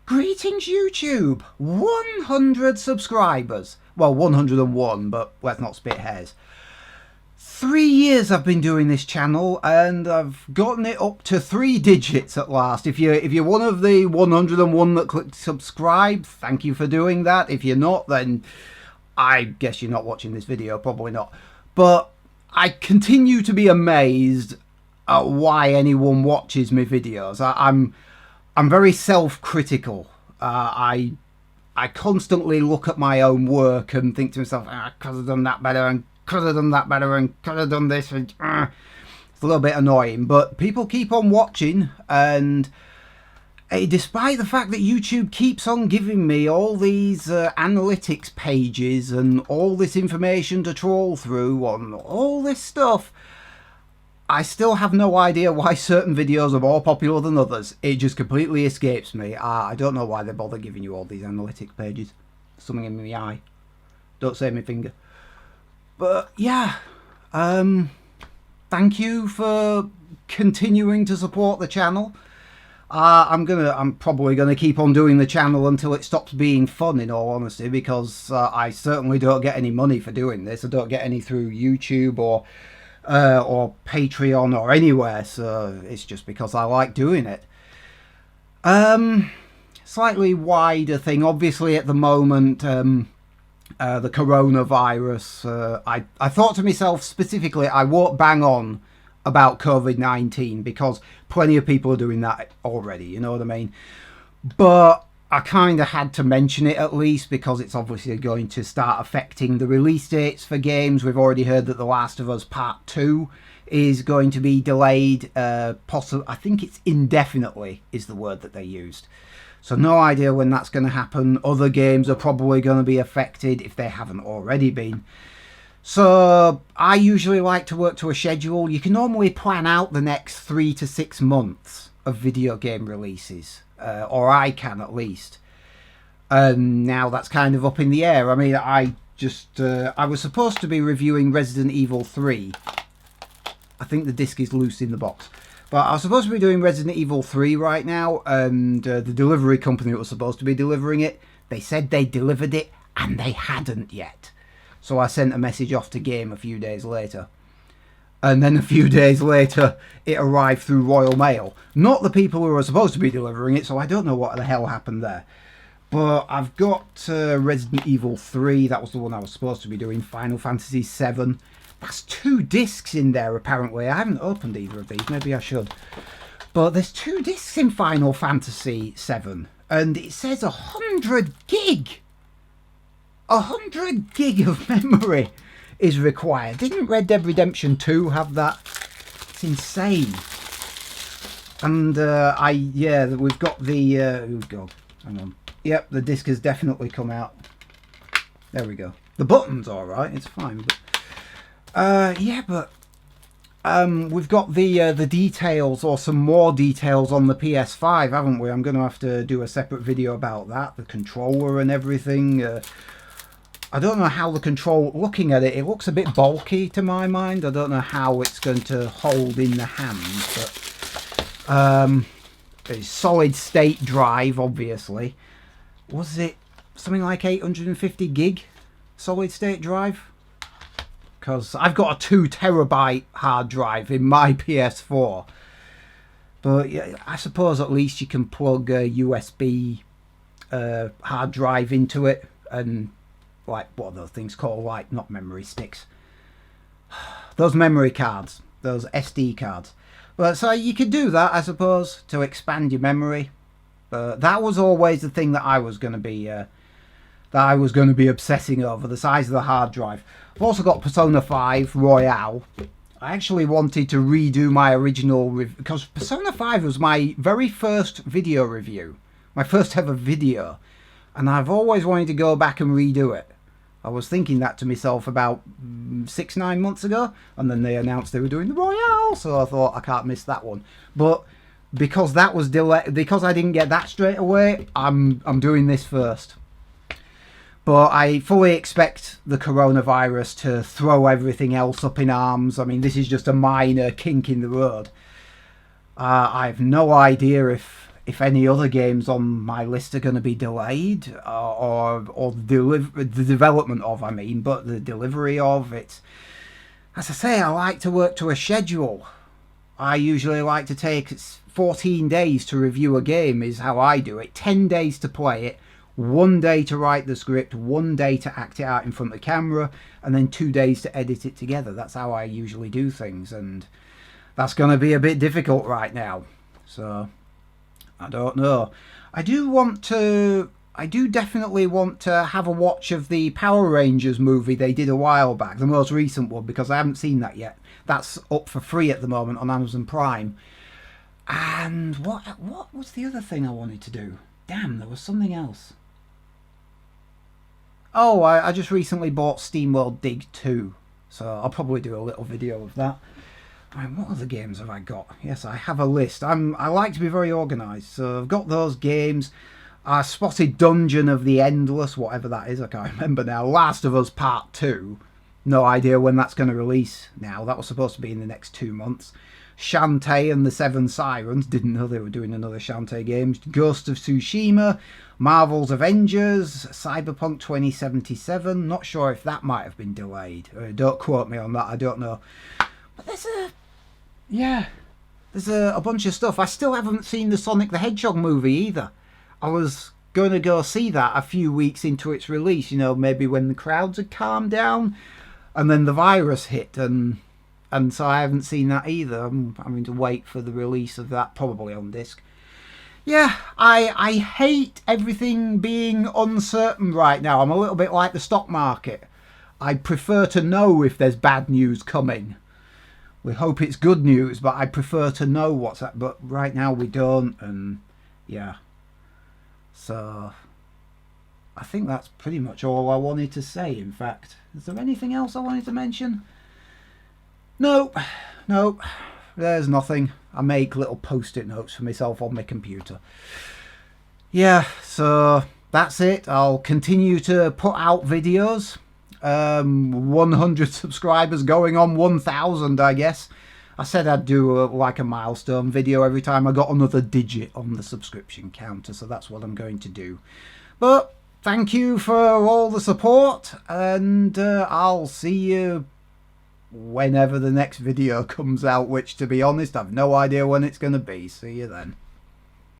Greetings YouTube! 100 subscribers. Well, 101, but let's not spit hairs. 3 years I've been doing this channel and I've gotten it up to 3 digits at last. If you're one of the 101 that clicked subscribe, thank you for doing that. If you're not, then I guess you're not watching this video, probably not. But I continue to be amazed at why anyone watches my videos. I'm very self-critical. I constantly look at my own work and think to myself, I could have done that better and could have done that better and could have done this. And, it's a little bit annoying, but people keep on watching, and despite the fact that YouTube keeps on giving me all these analytics pages and all this information to trawl through on all this stuff, I still have no idea why certain videos are more popular than others. It just completely escapes me. I don't know why they bother giving you all these analytics pages. Something in my eye. Don't say my finger. But yeah, thank you for continuing to support the channel. I'm probably gonna keep on doing the channel until it stops being fun, in all honesty, because I certainly don't get any money for doing this. I don't get any through YouTube or Patreon or anywhere, so it's just because I like doing it. Slightly wider thing, obviously at the moment, the coronavirus, I thought to myself specifically, I won't bang on about COVID-19 because plenty of people are doing that already, you know what I mean? But I kind of had to mention it at least because it's obviously going to start affecting the release dates for games. We've already heard that The Last of Us Part 2 is going to be delayed, I think it's indefinitely is the word that they used. So no idea when that's going to happen. Other games are probably going to be affected if they haven't already been. So I usually like to work to a schedule. You can normally plan out the next 3 to 6 months of video game releases. Or I can at least. Now that's kind of up in the air. I mean, I was supposed to be reviewing Resident Evil 3. I think the disc is loose in the box. But I was supposed to be doing Resident Evil 3 right now, and the delivery company that was supposed to be delivering it, they said they delivered it, and they hadn't yet. So I sent a message off to Game a few days later. And then a few days later, it arrived through Royal Mail. Not the people who were supposed to be delivering it, so I don't know what the hell happened there. But I've got Resident Evil 3. That was the one I was supposed to be doing. Final Fantasy 7. That's 2 discs in there, apparently. I haven't opened either of these. Maybe I should. But there's 2 discs in Final Fantasy 7. And it says 100 gig. 100 gig of memory is required. Didn't Red Dead Redemption 2 have that? It's insane. And we've got the oh god, hang on. Yep, the disc has definitely come out. There we go. The button's alright, it's fine. But we've got the details, or some more details on the PS5, haven't we? I'm going to have to do a separate video about that, the controller and everything. I don't know how the control, looking at it, it looks a bit bulky to my mind. I don't know how it's going to hold in the hand, but a solid state drive, obviously. Was it something like 850 gig solid state drive? Because I've got a 2 terabyte hard drive in my PS4. But yeah, I suppose at least you can plug a USB hard drive into it and, like, what are those things called? Like, not memory sticks. Those memory cards. Those SD cards. But so you could do that, I suppose, to expand your memory. But that was always the thing that I was going to be obsessing over, the size of the hard drive. I've also got Persona 5 Royale. I actually wanted to redo my original review, because Persona 5 was my very first video review. My first ever video. And I've always wanted to go back and redo it. I was thinking that to myself about 6-9 months ago, and then they announced they were doing the Royale, so I thought I can't miss that one. But because that was delayed, because I didn't get that straight away, I'm doing this first. But I fully expect the coronavirus to throw everything else up in arms. I mean, this is just a minor kink in the road. I have no idea if if any other games on my list are going to be delayed, or the development of, I mean, but the delivery of it. As I say, I like to work to a schedule. I usually like to take 14 days to review a game is how I do it. 10 days to play it, 1 day to write the script, 1 day to act it out in front of the camera, and then 2 days to edit it together. That's how I usually do things, and that's going to be a bit difficult right now. So, I don't know. I do definitely want to have a watch of the Power Rangers movie they did a while back, the most recent one, because I haven't seen that yet. That's up for free at the moment on Amazon Prime. And what was the other thing I wanted to do? Damn, there was something else. Oh, I just recently bought SteamWorld Dig 2, so I'll probably do a little video of that. Right, what other games have I got? Yes, I have a list. I like to be very organised, so I've got those games. I spotted Dungeon of the Endless, whatever that is, I can't remember now. Last of Us Part 2. No idea when that's going to release now. That was supposed to be in the next 2 months. Shantae and the Seven Sirens. Didn't know they were doing another Shantae game. Ghost of Tsushima. Marvel's Avengers. Cyberpunk 2077. Not sure if that might have been delayed. Don't quote me on that, I don't know. But there's a bunch of stuff. I still haven't seen the Sonic the Hedgehog movie either. I was going to go see that a few weeks into its release, you know, maybe when the crowds had calmed down, and then the virus hit, and so I haven't seen that either. I'm having to wait for the release of that, probably on disc. Yeah, I hate everything being uncertain right now. I'm a little bit like the stock market. I prefer to know if there's bad news coming. We hope it's good news, but I prefer to know what's that. But right now we don't, and yeah. So, I think that's pretty much all I wanted to say, in fact. Is there anything else I wanted to mention? Nope, there's nothing. I make little post-it notes for myself on my computer. Yeah, so that's it. I'll continue to put out videos. 100 subscribers going on 1,000, I guess. I said I'd do like a milestone video every time I got another digit on the subscription counter, so that's what I'm going to do. But thank you for all the support, and I'll see you whenever the next video comes out, which, to be honest, I've no idea when it's going to be. See you then.